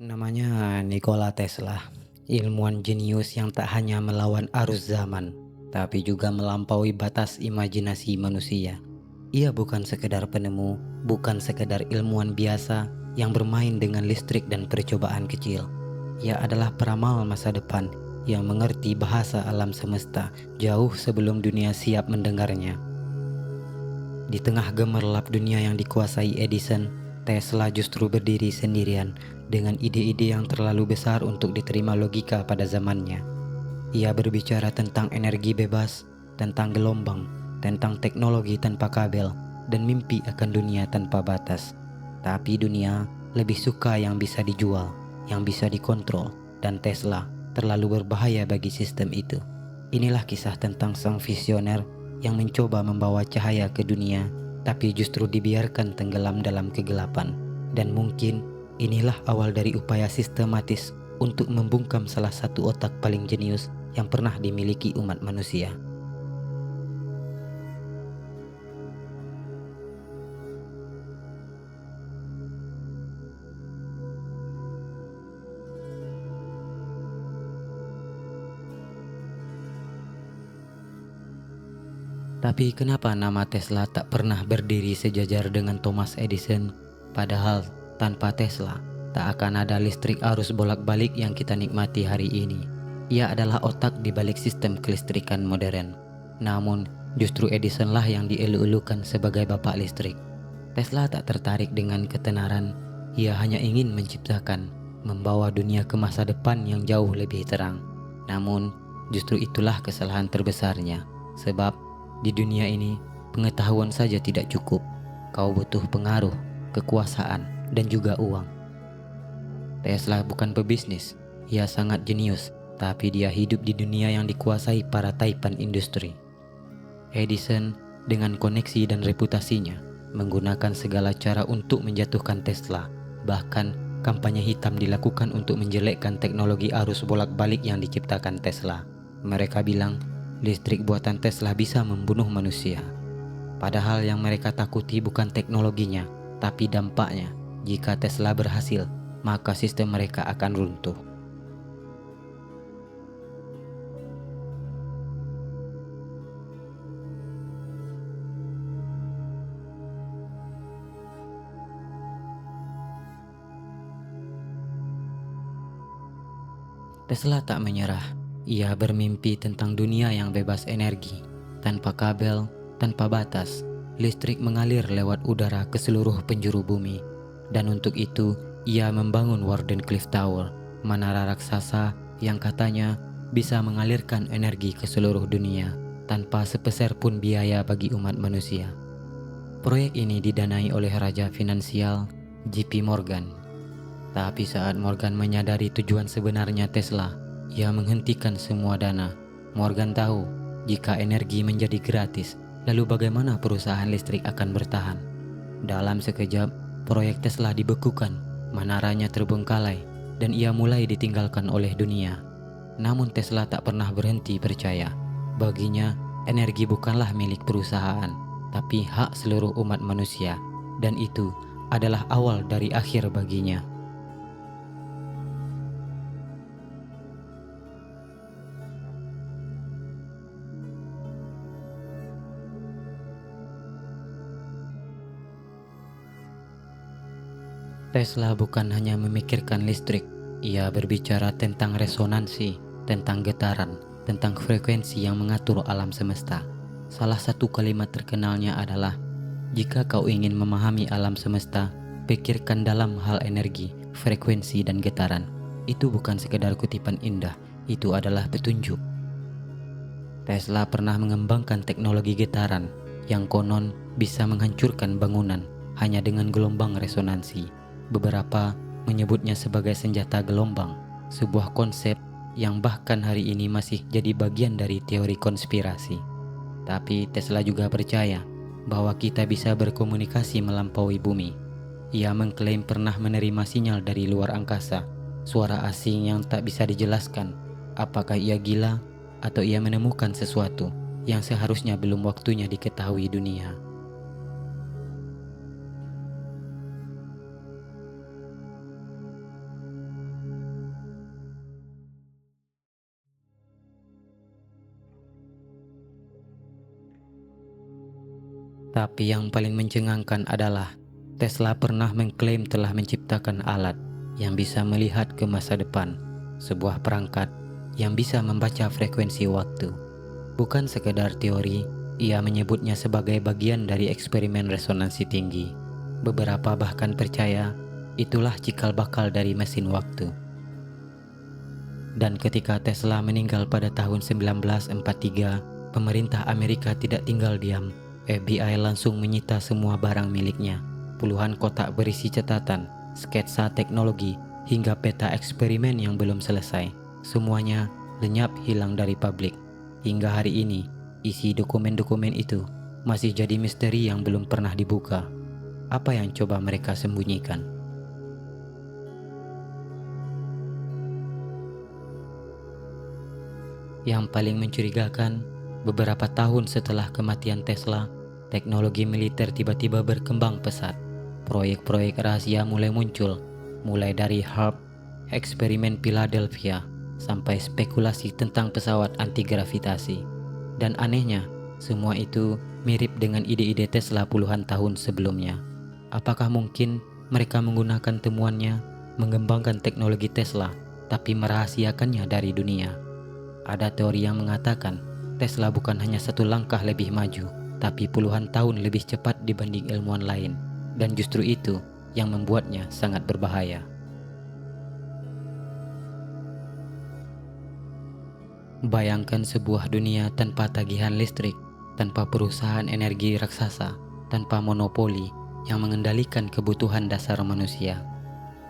Namanya Nikola Tesla, ilmuwan jenius yang tak hanya melawan arus zaman, tapi juga melampaui batas imajinasi manusia. Ia bukan sekedar penemu, bukan sekedar ilmuwan biasa yang bermain dengan listrik dan percobaan kecil. Ia adalah peramal masa depan yang mengerti bahasa alam semesta jauh sebelum dunia siap mendengarnya. Di tengah gemerlap dunia yang dikuasai Edison, Tesla justru berdiri sendirian dengan ide-ide yang terlalu besar untuk diterima logika pada zamannya. Ia berbicara tentang energi bebas, tentang gelombang, tentang teknologi tanpa kabel, dan mimpi akan dunia tanpa batas. Tapi dunia lebih suka yang bisa dijual, yang bisa dikontrol, dan Tesla terlalu berbahaya bagi sistem itu. Inilah kisah tentang sang visioner yang mencoba membawa cahaya ke dunia, tapi justru dibiarkan tenggelam dalam kegelapan. Dan mungkin inilah awal dari upaya sistematis untuk membungkam salah satu otak paling jenius yang pernah dimiliki umat manusia. Tapi kenapa nama Tesla tak pernah berdiri sejajar dengan Thomas Edison? Padahal tanpa Tesla, tak akan ada listrik arus bolak-balik yang kita nikmati hari ini. Ia adalah otak di balik sistem kelistrikan modern. Namun, justru Edisonlah yang dielu-elukan sebagai bapak listrik. Tesla tak tertarik dengan ketenaran, ia hanya ingin menciptakan, membawa dunia ke masa depan yang jauh lebih terang. Namun, justru itulah kesalahan terbesarnya, sebab di dunia ini, pengetahuan saja tidak cukup. Kau butuh pengaruh, kekuasaan, dan juga uang. Tesla bukan pebisnis, ia sangat jenius, tapi dia hidup di dunia yang dikuasai para taipan industri. Edison, dengan koneksi dan reputasinya, menggunakan segala cara untuk menjatuhkan Tesla. Bahkan, kampanye hitam dilakukan untuk menjelekkan teknologi arus bolak-balik yang diciptakan Tesla. Mereka bilang, listrik buatan Tesla bisa membunuh manusia. Padahal yang mereka takuti bukan teknologinya, tapi dampaknya. Jika Tesla berhasil, maka sistem mereka akan runtuh. Tesla tak menyerah. Ia bermimpi tentang dunia yang bebas energi, tanpa kabel, tanpa batas. Listrik mengalir lewat udara ke seluruh penjuru bumi. Dan untuk itu, ia membangun Wardenclyffe Tower, menara raksasa yang katanya bisa mengalirkan energi ke seluruh dunia tanpa sepeser pun biaya bagi umat manusia. Proyek ini didanai oleh Raja Finansial JP Morgan. Tapi saat Morgan menyadari tujuan sebenarnya Tesla, ia menghentikan semua dana. Morgan tahu, jika energi menjadi gratis, lalu bagaimana perusahaan listrik akan bertahan? Dalam sekejap, proyek Tesla dibekukan, menaranya terbengkalai, dan ia mulai ditinggalkan oleh dunia. Namun Tesla tak pernah berhenti percaya. Baginya, energi bukanlah milik perusahaan, tapi hak seluruh umat manusia, dan itu adalah awal dari akhir baginya. Tesla bukan hanya memikirkan listrik, ia berbicara tentang resonansi, tentang getaran, tentang frekuensi yang mengatur alam semesta. Salah satu kalimat terkenalnya adalah, "Jika kau ingin memahami alam semesta, pikirkan dalam hal energi, frekuensi, dan getaran." Itu bukan sekedar kutipan indah, itu adalah petunjuk. Tesla pernah mengembangkan teknologi getaran yang konon bisa menghancurkan bangunan hanya dengan gelombang resonansi. Beberapa menyebutnya sebagai senjata gelombang, sebuah konsep yang bahkan hari ini masih jadi bagian dari teori konspirasi. Tapi Tesla juga percaya bahwa kita bisa berkomunikasi melampaui bumi. Ia mengklaim pernah menerima sinyal dari luar angkasa, suara asing yang tak bisa dijelaskan. Apakah ia gila atau ia menemukan sesuatu yang seharusnya belum waktunya diketahui dunia? Tapi yang paling mencengangkan adalah Tesla pernah mengklaim telah menciptakan alat yang bisa melihat ke masa depan, sebuah perangkat yang bisa membaca frekuensi waktu. Bukan sekedar teori, ia menyebutnya sebagai bagian dari eksperimen resonansi tinggi. Beberapa bahkan percaya itulah cikal bakal dari mesin waktu. Dan ketika Tesla meninggal pada tahun 1943, pemerintah Amerika tidak tinggal diam. FBI langsung menyita semua barang miliknya. Puluhan kotak berisi catatan, sketsa teknologi, hingga peta eksperimen yang belum selesai. Semuanya lenyap hilang dari publik. Hingga hari ini, isi dokumen-dokumen itu masih jadi misteri yang belum pernah dibuka. Apa yang coba mereka sembunyikan? Yang paling mencurigakan, beberapa tahun setelah kematian Tesla, teknologi militer tiba-tiba berkembang pesat. Proyek-proyek rahasia mulai muncul, mulai dari HARP, eksperimen Philadelphia, sampai spekulasi tentang pesawat anti-gravitasi. Dan anehnya, semua itu mirip dengan ide-ide Tesla puluhan tahun sebelumnya. Apakah mungkin mereka menggunakan temuannya, mengembangkan teknologi Tesla, tapi merahasiakannya dari dunia? Ada teori yang mengatakan Tesla bukan hanya satu langkah lebih maju, tapi puluhan tahun lebih cepat dibanding ilmuwan lain, dan justru itu yang membuatnya sangat berbahaya. Bayangkan sebuah dunia tanpa tagihan listrik, tanpa perusahaan energi raksasa, tanpa monopoli yang mengendalikan kebutuhan dasar manusia.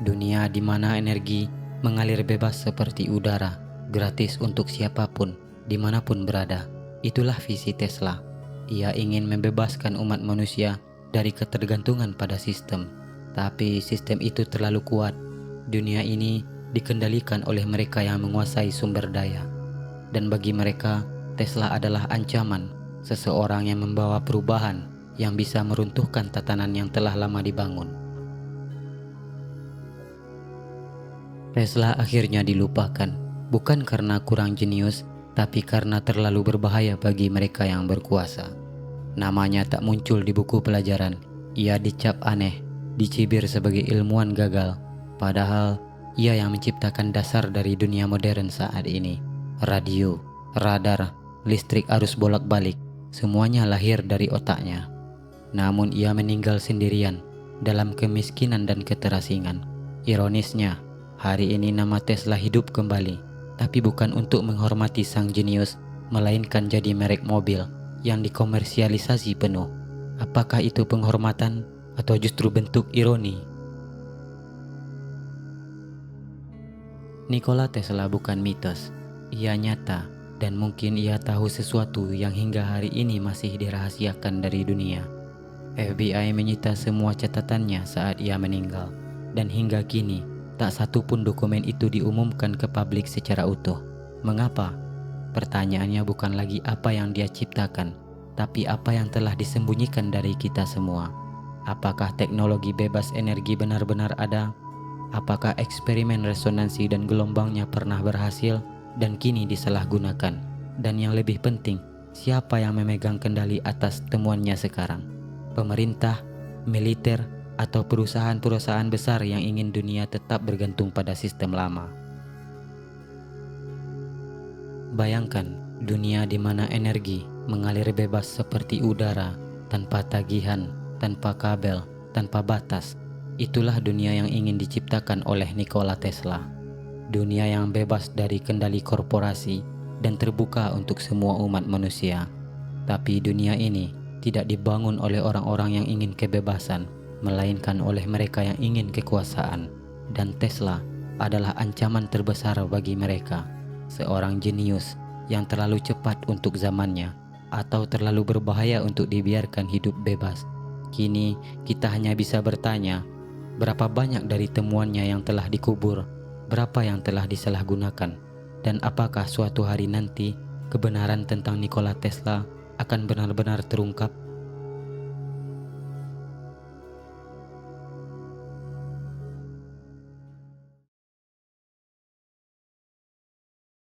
Dunia di mana energi mengalir bebas seperti udara, gratis untuk siapapun, dimanapun berada. Itulah visi Tesla. Ia ingin membebaskan umat manusia dari ketergantungan pada sistem. Tapi sistem itu terlalu kuat. Dunia ini dikendalikan oleh mereka yang menguasai sumber daya. Dan bagi mereka, Tesla adalah ancaman, seseorang yang membawa perubahan yang bisa meruntuhkan tatanan yang telah lama dibangun. Tesla akhirnya dilupakan, bukan karena kurang jenius, tapi karena terlalu berbahaya bagi mereka yang berkuasa. Namanya tak muncul di buku pelajaran. Ia dicap aneh, dicibir sebagai ilmuwan gagal. Padahal ia yang menciptakan dasar dari dunia modern saat ini. Radio, radar, listrik arus bolak-balik, semuanya lahir dari otaknya. Namun ia meninggal sendirian dalam kemiskinan dan keterasingan. Ironisnya, hari ini nama Tesla hidup kembali, tapi bukan untuk menghormati sang jenius, melainkan jadi merek mobil yang dikomersialisasi penuh. Apakah itu penghormatan atau justru bentuk ironi? Nikola Tesla bukan mitos. Ia nyata, dan mungkin ia tahu sesuatu yang hingga hari ini masih dirahasiakan dari dunia. FBI menyita semua catatannya saat ia meninggal, dan hingga kini tak satu pun dokumen itu diumumkan ke publik secara utuh. Mengapa? Pertanyaannya bukan lagi apa yang dia ciptakan, tapi apa yang telah disembunyikan dari kita semua. Apakah teknologi bebas energi benar-benar ada? Apakah eksperimen resonansi dan gelombangnya pernah berhasil dan kini disalahgunakan? Dan yang lebih penting, siapa yang memegang kendali atas temuannya sekarang? Pemerintah, militer, atau perusahaan-perusahaan besar yang ingin dunia tetap bergantung pada sistem lama? Bayangkan dunia di mana energi mengalir bebas seperti udara, tanpa tagihan, tanpa kabel, tanpa batas. Itulah dunia yang ingin diciptakan oleh Nikola Tesla. Dunia yang bebas dari kendali korporasi dan terbuka untuk semua umat manusia. Tapi dunia ini tidak dibangun oleh orang-orang yang ingin kebebasan, melainkan oleh mereka yang ingin kekuasaan. Dan Tesla adalah ancaman terbesar bagi mereka. Seorang jenius yang terlalu cepat untuk zamannya, atau terlalu berbahaya untuk dibiarkan hidup bebas. Kini kita hanya bisa bertanya, berapa banyak dari temuannya yang telah dikubur, berapa yang telah disalahgunakan, dan apakah suatu hari nanti kebenaran tentang Nikola Tesla akan benar-benar terungkap?